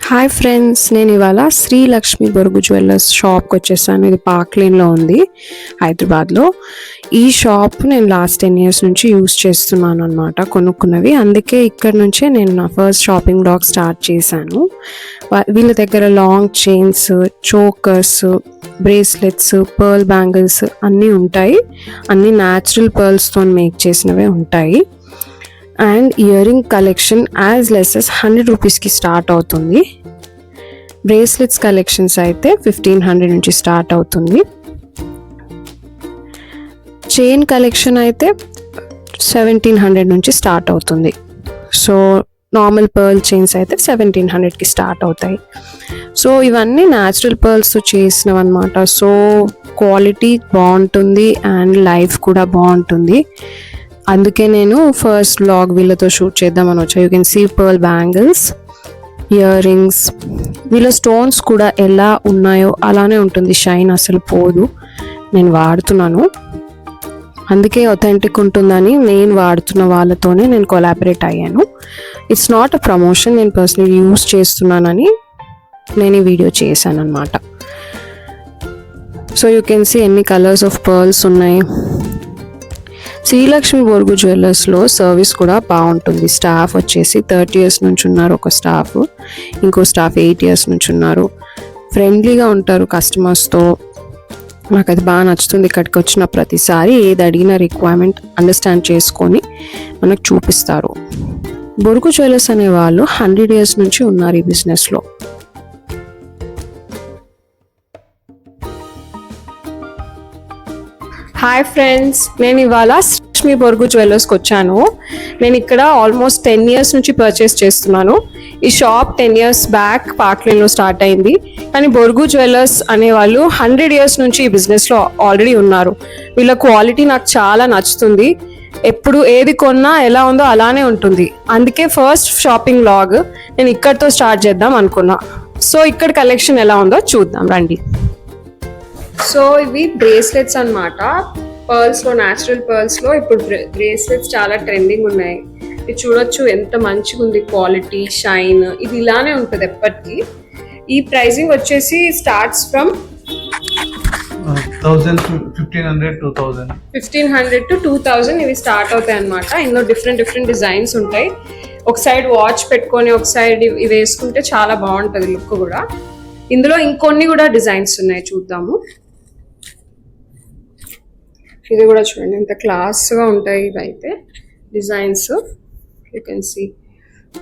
Hi friends, నేను ఇవాళ Shri Lakshmi Borugu jewellers షాప్కి వచ్చేసాను. ఇది పార్క్ లేన్లో ఉంది, హైదరాబాద్లో. ఈ షాప్ నేను లాస్ట్ 10 years నుంచి యూస్ చేస్తున్నాను అనమాట, కొనుక్కున్నవి. అందుకే ఇక్కడ నుంచే నేను నా ఫస్ట్ షాపింగ్ బ్లాగ్ స్టార్ట్ చేశాను. వీళ్ళ దగ్గర long chains, chokers, bracelets, pearl bangles అన్నీ ఉంటాయి. అన్నీ న్యాచురల్ పర్ల్స్తో మేక్ చేసినవే ఉంటాయి. And ear ring collection as less as 100 రూపీస్కి స్టార్ట్ అవుతుంది. బ్రేస్లెట్స్ కలెక్షన్స్ అయితే 1500 నుంచి స్టార్ట్ అవుతుంది. చైన్ కలెక్షన్ అయితే 1700 నుంచి స్టార్ట్ అవుతుంది. సో నార్మల్ పర్ల్ చైన్స్ అయితే 1700కి స్టార్ట్ అవుతాయి. సో ఇవన్నీ న్యాచురల్ పర్ల్స్తో చేసినవి అనమాట. సో క్వాలిటీ బాగుంటుంది అండ్ లైఫ్ కూడా బాగుంటుంది. అందుకే నేను ఫస్ట్ వ్లాగ్ వీళ్ళతో షూట్ చేద్దామని వచ్చా. You can see pearl bangles, ear rings. వీళ్ళ స్టోన్స్ కూడా ఎలా ఉన్నాయో అలానే ఉంటుంది, షైన్ అసలు పోదు. నేను వాడుతున్నాను, అందుకే అథెంటిక్ ఉంటుందని నేను వాడుతున్న వాళ్ళతోనే నేను కొలాబరేట్ అయ్యాను. ఇట్స్ నాట్ అ ప్రమోషన్, నేను పర్సనలీ యూస్ చేస్తున్నానని నేను ఈ వీడియో చేశాను అనమాట. సో యూ కెన్ సీ ఎన్ని కలర్స్ ఆఫ్ పర్ల్స్ ఉన్నాయి. శ్రీలక్ష్మి బొరుగు జ్యువెలర్స్లో సర్వీస్ కూడా బాగుంటుంది. స్టాఫ్ వచ్చేసి 30 years నుంచి ఉన్నారు ఒక స్టాఫ్, ఇంకో స్టాఫ్ 8 years నుంచి ఉన్నారు. ఫ్రెండ్లీగా ఉంటారు కస్టమర్స్తో. నాకు అది బాగా నచ్చుతుంది. ఇక్కడికి వచ్చిన ప్రతిసారి ఏది అడిగిన రిక్వైర్మెంట్ అండర్స్టాండ్ చేసుకొని మనకు చూపిస్తారు. బొరుగు జ్యువెలర్స్ అనే వాళ్ళు 100 years నుంచి ఉన్నారు ఈ బిజినెస్లో. హాయ్ ఫ్రెండ్స్, నేను ఇవాళ లక్ష్మి బొరుగు జ్యువెలర్స్కి వచ్చాను. నేను ఇక్కడ ఆల్మోస్ట్ 10 years నుంచి పర్చేస్ చేస్తున్నాను. ఈ షాప్ 10 years బ్యాక్ పార్క్ లేన్లో స్టార్ట్ అయింది. కానీ బొరుగు జ్యువెలర్స్ అనేవాళ్ళు 100 years నుంచి ఈ బిజినెస్లో ఆల్రెడీ ఉన్నారు. వీళ్ళ క్వాలిటీ నాకు చాలా నచ్చుతుంది. ఎప్పుడు ఏది కొన్నా ఎలా ఉందో అలానే ఉంటుంది. అందుకే ఫస్ట్ షాపింగ్ వ్లాగ్ నేను ఇక్కడితో స్టార్ట్ చేద్దాం అనుకున్నా. సో ఇక్కడ కలెక్షన్ ఎలా ఉందో చూద్దాం రండి. సో ఇవి బ్రేస్లెట్స్ అన్నమాట. పర్ల్స్లో, న్యాచురల్ పర్ల్స్లో ఇప్పుడు బ్రేస్లెట్స్ చాలా ట్రెండింగ్ ఉన్నాయి. ఇది చూడొచ్చు ఎంత మంచిగా ఉంది, క్వాలిటీ, షైన్. ఇది ఇలానే ఉంటుంది ఎప్పటికీ. ఈ ప్రైసింగ్ వచ్చేసి స్టార్ట్స్ ఫ్రమ్ 1500 to 2000 ఇవి స్టార్ట్ అవుతాయి అన్నమాట. ఇందులో డిఫరెంట్ డిజైన్స్ ఉంటాయి. ఒక సైడ్ వాచ్ పెట్టుకొని ఒక సైడ్ ఇవి వేసుకుంటే చాలా బాగుంటుంది లుక్ కూడా. ఇందులో ఇంకొన్ని కూడా డిజైన్స్ ఉన్నాయి, చూద్దాము. ఇది కూడా చూడండి ఎంత క్లాస్గా ఉంటాయి ఇవైతే designs. You can see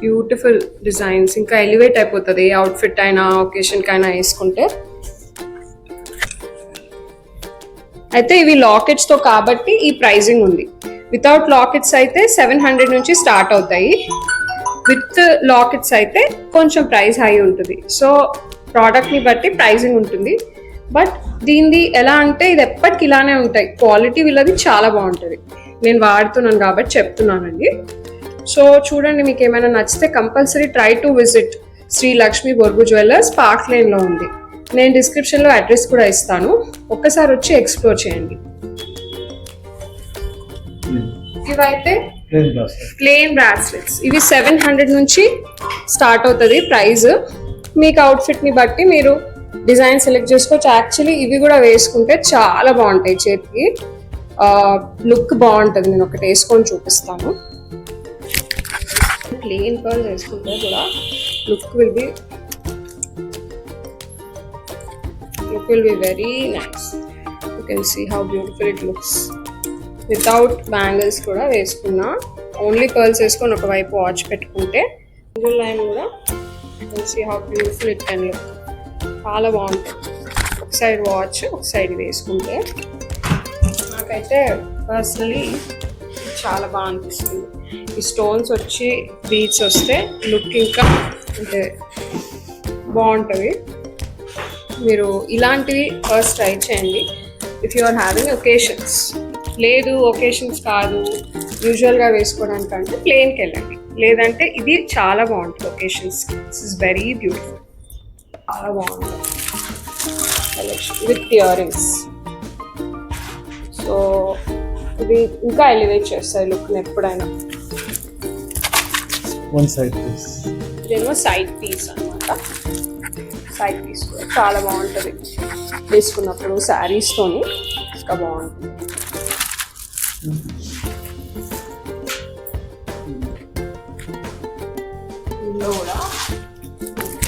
beautiful designs. ఇంకా ఎలివేట్ అయిపోతుంది ఏ అవుట్ఫిట్ అయినా, ఒకేషన్కి అయినా వేసుకుంటే. అయితే ఇవి లాకెట్స్తో కాబట్టి ఈ ప్రైజింగ్ ఉంది. వితౌట్ లాకెట్స్ అయితే 700 నుంచి స్టార్ట్ అవుతాయి. విత్ లాకెట్స్ అయితే కొంచెం ప్రైస్ హై ఉంటుంది. సో ప్రోడక్ట్ని బట్టి ప్రైజింగ్ ఉంటుంది. బట్ దీనిది ఎలా అంటే ఇది ఎప్పటికి ఇలానే ఉంటాయి. క్వాలిటీ వీళ్ళది చాలా బాగుంటుంది. నేను వాడుతున్నాను కాబట్టి చెప్తున్నానండి. సో చూడండి, మీకు ఏమైనా నచ్చితే compulsory try to visit Sri Lakshmi Borugu jewellers, park లేన్లో ఉంది. నేను డిస్క్రిప్షన్లో అడ్రస్ కూడా ఇస్తాను, ఒక్కసారి వచ్చి ఎక్స్ప్లోర్ చేయండి. ఇవైతే ప్లెయిన్ బ్రాస్లెట్స్. ఇవి 700 నుంచి స్టార్ట్ అవుతుంది ప్రైస్. మీకు అవుట్ఫిట్ని బట్టి మీరు డిజైన్ సెలెక్ట్ చేసుకోవచ్చు. యాక్చువల్లీ ఇవి కూడా వేసుకుంటే చాలా బాగుంటాయి, చేతికి లుక్ బాగుంటుంది. నేను ఒకటి వేసుకొని చూపిస్తాను. ప్లెయిన్ పర్ల్స్ వేసుకుంటే కూడా look will be very nice. You can see how beautiful it looks. Without bangles కూడా వేసుకున్నా, ఓన్లీ పర్ల్స్ వేసుకొని ఒకవైపు వాచ్ పెట్టుకుంటే సింగిల్ లైన్ కూడా see how beautiful it can look. చాలా బాగుంటుంది. ఒక సైడ్ వాచ్, ఒక సైడ్ వేసుకుంటే నాకైతే పర్సనలీ చాలా బాగా అనిపిస్తుంది. ఈ స్టోన్స్ వచ్చి బీడ్స్ వస్తే లుక్ ఇంకా అంటే బాగుంటుంది. మీరు ఇలాంటివి ఫస్ట్ ట్రై చేయండి if you are having occasions. లేదు ఒకేషన్స్ కాదు, యూజువల్గా వేసుకోవడానికంటే ప్లెయిన్కి వెళ్ళండి. లేదంటే ఇది చాలా బాగుంటుంది occasions. This is very beautiful, చాలా బాగుంటుంది collection with earrings. So ఇది ఇంకా ఎలివేట్ చేస్తాయి లుక్ని ఎప్పుడైనా. One side please. ఇదేమో సైడ్ పీస్ అన్నమాట. సైడ్ పీస్ కూడా చాలా బాగుంటుంది వేసుకున్నప్పుడు శారీస్తోని, ఇంకా బాగుంటుంది. ఇందులో కూడా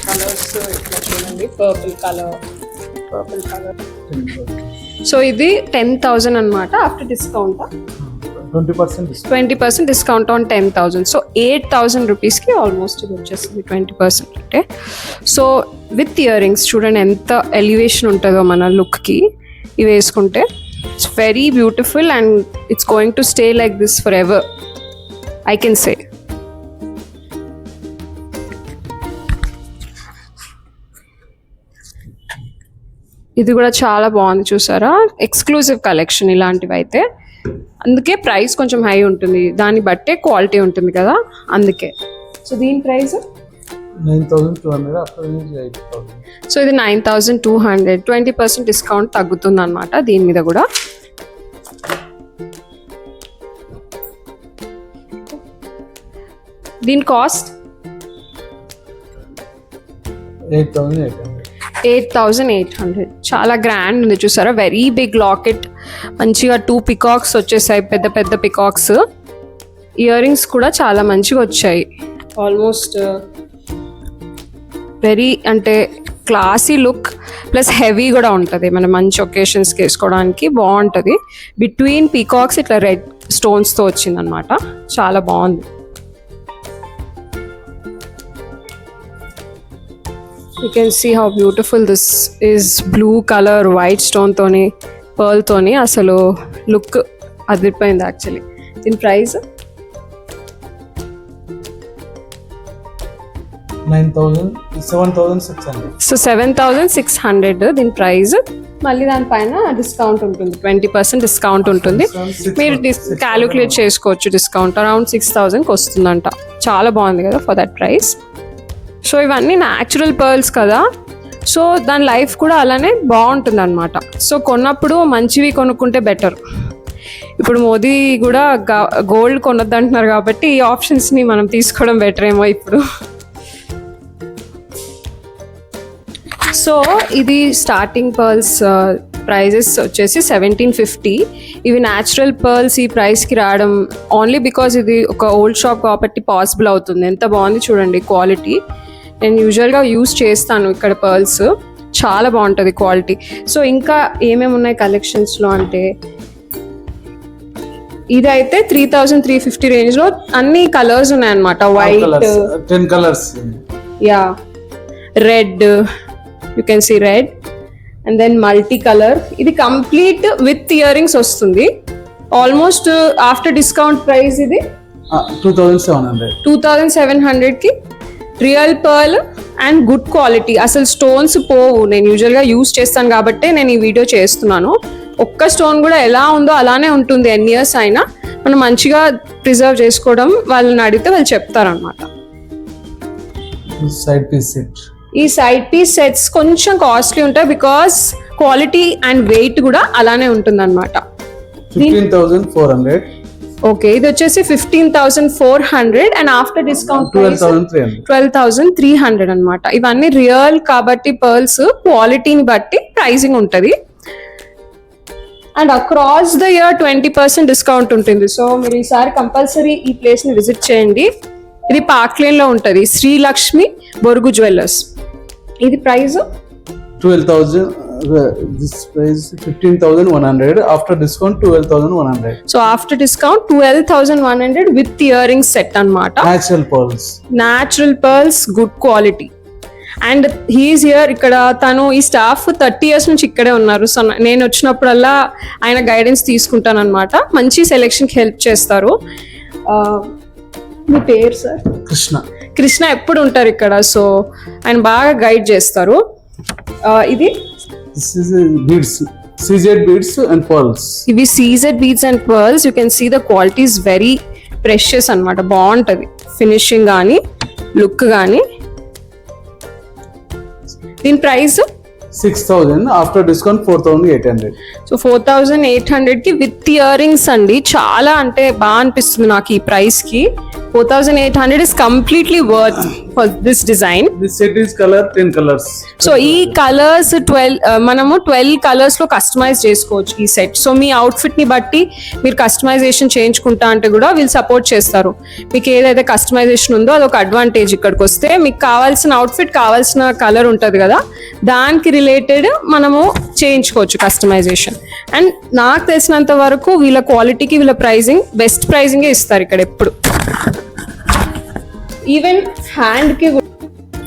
కలర్స్ ఇట్లా చూడండి, పర్పుల్ కలర్. సో ఇది 10,000 అనమాట after discount. 20% discount on 10,000. So 8,000 రూపీస్కి ఆల్మోస్ట్ ఇది వచ్చేస్తుంది 20% అంటే. సో విత్ ఇయర్ రింగ్స్ చూడండి ఎంత ఎలివేషన్ ఉంటుందో మన లుక్కి ఇవి వేసుకుంటే. It's very beautiful and it's going to stay like this for ever, I can say. ఇది కూడా చాలా బాగుంది చూసారా, ఎక్స్క్లూజివ్ కలెక్షన్ ఇలాంటివి అయితే. అందుకే ప్రైస్ కొంచెం హై ఉంటుంది, దాన్ని బట్టే క్వాలిటీ ఉంటుంది కదా, అందుకే. సో దీని ప్రైస్ 9,200. సో ఇది 9,200. 20% డిస్కౌంట్ తగ్గుతుంది అనమాట దీని మీద కూడా. దీని కాస్ట్ 8,800. చాలా గ్రాండ్ ఉంది చూసారా, వెరీ బిగ్ లాకెట్, మంచిగా 2 పికాక్స్ వచ్చేసాయి, పెద్ద పెద్ద పికాక్స్. ఇయర్ రింగ్స్ కూడా చాలా మంచిగా వచ్చాయి, ఆల్మోస్ట్ వెరీ అంటే క్లాసీ లుక్ ప్లస్ హెవీ కూడా ఉంటుంది, మన మంచి ఒకేషన్స్కి వేసుకోవడానికి బాగుంటుంది. బిట్వీన్ పీకాక్స్ ఇట్లా రెడ్ స్టోన్స్తో వచ్చిందనమాట, చాలా బాగుంది. You can see how beautiful this is. Blue color, white stone toni, pearl toni, asalu look అదిరిపోయింది యాక్చువల్లీ. దీని ప్రైస్ 7,600. సో 7,600 దీని ప్రైస్. మళ్ళీ దానిపైన డిస్కౌంట్ ఉంటుంది, 20% డిస్కౌంట్ ఉంటుంది. మీరు క్యాలిక్యులేట్ చేసుకోవచ్చు, డిస్కౌంట్ అరౌండ్ 6,000కి వస్తుందంట. చాలా బాగుంది కదా ఫర్ దట్ ప్రైస్. సో ఇవన్నీ న్యాచురల్ పర్ల్స్ కదా, సో దాని లైఫ్ కూడా అలానే బాగుంటుంది అనమాట. సో కొన్నప్పుడు మంచివి కొనుక్కుంటే బెటర్. ఇప్పుడు మోదీ కూడా గోల్డ్ కొనొద్దు అంటున్నారు కాబట్టి ఈ ఆప్షన్స్ని మనం తీసుకోవడం బెటర్ ఏమో ఇప్పుడు. సో ఇది స్టార్టింగ్ పర్ల్స్ ప్రైజెస్ వచ్చేసి 1,750. ఇవి న్యాచురల్ పర్ల్స్ ఈ ప్రైస్కి రావడం ఓన్లీ బికాజ్ ఇది ఒక ఓల్డ్ షాప్ కాబట్టి పాసిబుల్ అవుతుంది. ఎంత బాగుంది చూడండి క్వాలిటీ. నేను యూజువల్గా యూజ్ చేస్తాను ఇక్కడ పర్ల్స్, చాలా బాగుంటుంది క్వాలిటీ. సో ఇంకా ఏమేమి ఉన్నాయి కలెక్షన్స్లో అంటే, ఇదైతే 3,350 రేంజ్లో అన్ని కలర్స్ ఉన్నాయన్నమాట. White, 10 colours, ya, red, you can see red and then multi colour. ఇది కంప్లీట్ విత్ ఇయర్ రింగ్స్ వస్తుంది. ఆల్మోస్ట్ ఆఫ్టర్ డిస్కౌంట్ ప్రైస్ ఇది 2,700కి real pearl and good quality. అసలు స్టోన్స్ పోవు, నేను యూజువల్గా యూజ్ చేస్తాను కాబట్టి నేను ఈ వీడియో చేస్తున్నాను. ఒక్క స్టోన్ కూడా ఎలా ఉందో అలానే ఉంటుంది, ఎన్ని ఇయర్స్ అయినా. మనం మంచిగా ప్రిజర్వ్ చేసుకోవడం వాళ్ళని అడిగితే వాళ్ళు చెప్తారనమాట. ఈ సైడ్ పీస్ సెట్స్ కొంచెం కాస్ట్లీ ఉంటాయి బికాస్ క్వాలిటీ అండ్ వెయిట్ కూడా అలానే ఉంటుంది అనమాట. 15,400. ఓకే, ఇది వచ్చేసి 15,400 అండ్ ఆఫ్టర్ డిస్కౌంట్ 12,300 అనమాట. ఇవన్నీ రియల్ కాబట్టి పర్ల్స్ క్వాలిటీని బట్టి ప్రైసింగ్ ఉంటుంది. And across the year 20% discount ఉంటుంది. సో మీరు ఈసారి కంపల్సరీ ఈ ప్లేస్ని విజిట్ చేయండి. ఇది పార్క్ లేన్లో ఉంటుంది, శ్రీలక్ష్మి బొరుగు జ్యువెలర్స్. ఇది price 12,000. This price 15,100. After discount 12,100. So after discount 12,100 with earring set anamata. Natural pearls, good quality. And he is here. ikkada tanu ee staff 30 years nunchi ikkade unnaru. So nenu vachinappuddalla ayana guidance teeskuntanu anamata. Manchi selection ki help chestaru. మీ పేరు sir? Krishna ఎప్పుడు ఉంటారు ఇక్కడ. So ఆయన బాగా guide చేస్తారు. ఇది This is beads, CZ beads and pearls. ఇవి CZ beads and pearls. You can see the quality is very precious అన్నమాట. బాగుంటది ఫినిషింగ్ కానీ లుక్ కానీ. దీని ప్రైస్ 6,000. After discount 4,800. సో 4,800కి విత్ ఇయర్ రింగ్స్ అండి. చాలా అంటే బాగా అనిపిస్తుంది నాకు ఈ ప్రైస్కి. 4,800 is completely worth for this design. This set is color 10 colors. So ఈ కలర్స్ 12 మనము 12 కలర్స్ లో కస్టమైజ్ చేసుకోవచ్చు ఈ సెట్. సో మీ అవుట్ఫిట్ ని బట్టి మీరు కస్టమైజేషన్ చేయించుకుంటా అంటే కూడా వీళ్ళు సపోర్ట్ చేస్తారు. మీకు ఏదైతే కస్టమైజేషన్ ఉందో అదొక అడ్వాంటేజ్. ఇక్కడికి వస్తే మీకు కావాల్సిన అవుట్ఫిట్ కావాల్సిన కలర్ ఉంటుంది కదా, దానికి రిలేటెడ్ మనము చేయించుకోవచ్చు కస్టమైజేషన్. అండ్ నాకు తెలిసినంత వరకు వీళ్ళ క్వాలిటీకి వీళ్ళ ప్రైజింగ్ బెస్ట్ ప్రైజింగే ఇస్తారు ఇక్కడ ఎప్పుడు. ఈవెన్ హ్యాండ్ కి.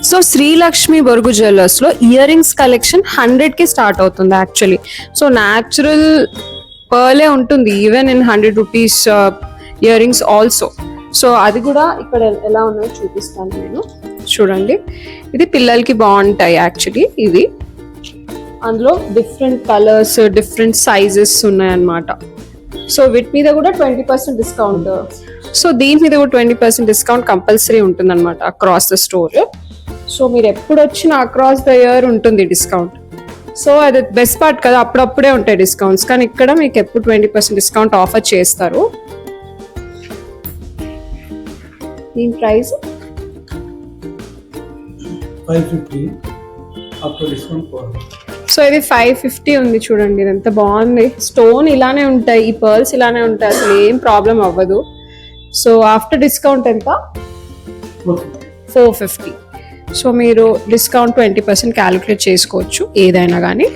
సో శ్రీలక్ష్మి బొరుగు జ్యువెలర్స్ లో ఇయర్ రింగ్స్ కలెక్షన్ 100 స్టార్ట్ అవుతుంది యాక్చువల్లీ. సో న్యాచురల్ పర్లే ఉంటుంది even in 100 rupees ear rings also. So అది కూడా ఇక్కడ ఎలా ఉన్నాయో చూపిస్తాను నేను. చూడండి, ఇది పిల్లలకి బాగుంటాయి యాక్చువల్లీ. ఇవి అందులో డిఫరెంట్ కలర్స్ డిఫరెంట్ సైజెస్ ఉన్నాయన్నమాట. సో వీటి మీద కూడా 20% డిస్కౌంట్. సో దీని మీద కూడా 20% డిస్కౌంట్ కంపల్సరీ ఉంటుంది అనమాట అక్రాస్ ద స్టోర్. సో మీరు ఎప్పుడు వచ్చినా అక్రాస్ ద ఇయర్ ఉంటుంది డిస్కౌంట్. సో అది బెస్ట్ పార్ట్ కదా, అప్పుడప్పుడే ఉంటాయి డిస్కౌంట్స్. కానీ ఇక్కడ మీకు ఎప్పుడు 20% డిస్కౌంట్ ఆఫర్ చేస్తారు. దీని ప్రైస్ 550 after discount 400. సో ఇది 550 ఉంది. చూడండి ఇది ఎంత బాగుంది. స్టోన్ ఇలానే ఉంటాయి, ఈ పర్ల్స్ ఇలానే ఉంటాయి, అసలు ఏం ప్రాబ్లం అవ్వదు. సో ఆఫ్టర్ డిస్కౌంట్ ఎంత? 450. సో మీరు డిస్కౌంట్ 20% క్యాలిక్యులేట్ చేసుకోవచ్చు ఏదైనా కానీ,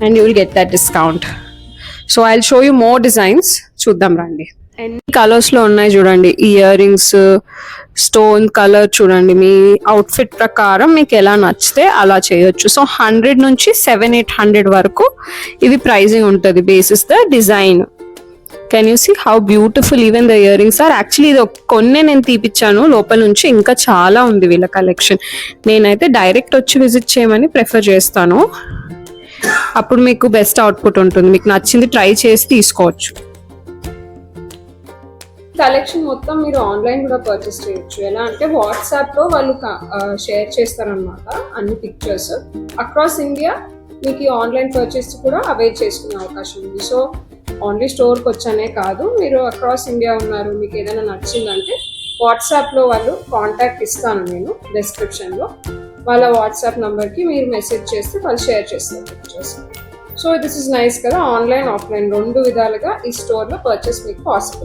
and you will get that discount. So I will show you more designs. చూద్దాం రండి. ఎన్ని కలర్స్ లో ఉన్నాయి చూడండి. ఇయర్ రింగ్స్ స్టోన్ కలర్ చూడండి, మీ అవుట్ఫిట్ ప్రకారం మీకు ఎలా నచ్చితే అలా చేయొచ్చు. సో 100 నుంచి 700-800 వరకు ఇది ప్రైజింగ్ ఉంటుంది basis the design. Can you see how beautiful even the earrings are. Actually ఇది కొన్ని నేను తీపిచ్చాను లోపల నుంచి, ఇంకా చాలా ఉంది వీళ్ళ కలెక్షన్. నేనైతే డైరెక్ట్ వచ్చి విజిట్ చేయమని ప్రిఫర్ చేస్తాను, అప్పుడు మీకు బెస్ట్ అవుట్పుట్ ఉంటుంది. మీకు నచ్చింది ట్రై చేసి తీసుకోవచ్చు. కలెక్షన్ మొత్తం మీరు ఆన్లైన్ కూడా పర్చేస్ చేయొచ్చు. ఎలా అంటే వాట్సాప్ లో వాళ్ళు షేర్ చేస్తారనమాట అన్ని పిక్చర్స్. అక్రాస్ ఇండియా మీకు ఈ ఆన్లైన్ పర్చేస్ కూడా అవైల్ చేసుకునే అవకాశం ఉంది. సో ఓన్లీ స్టోర్కి వచ్చానే కాదు, మీరు అక్రాస్ ఇండియా ఉన్నారు, మీకు ఏదైనా నచ్చిందంటే వాట్సాప్లో వాళ్ళు కాంటాక్ట్ ఇస్తాను నేను డిస్క్రిప్షన్లో. వాళ్ళ వాట్సాప్ నెంబర్కి మీరు మెసేజ్ చేస్తే వాళ్ళు షేర్ చేస్తారు pictures. So this is nice కదా, ఆన్లైన్ ఆఫ్లైన్ రెండు విధాలుగా ఈ స్టోర్లో పర్చేస్ మీకు పాసిబుల్.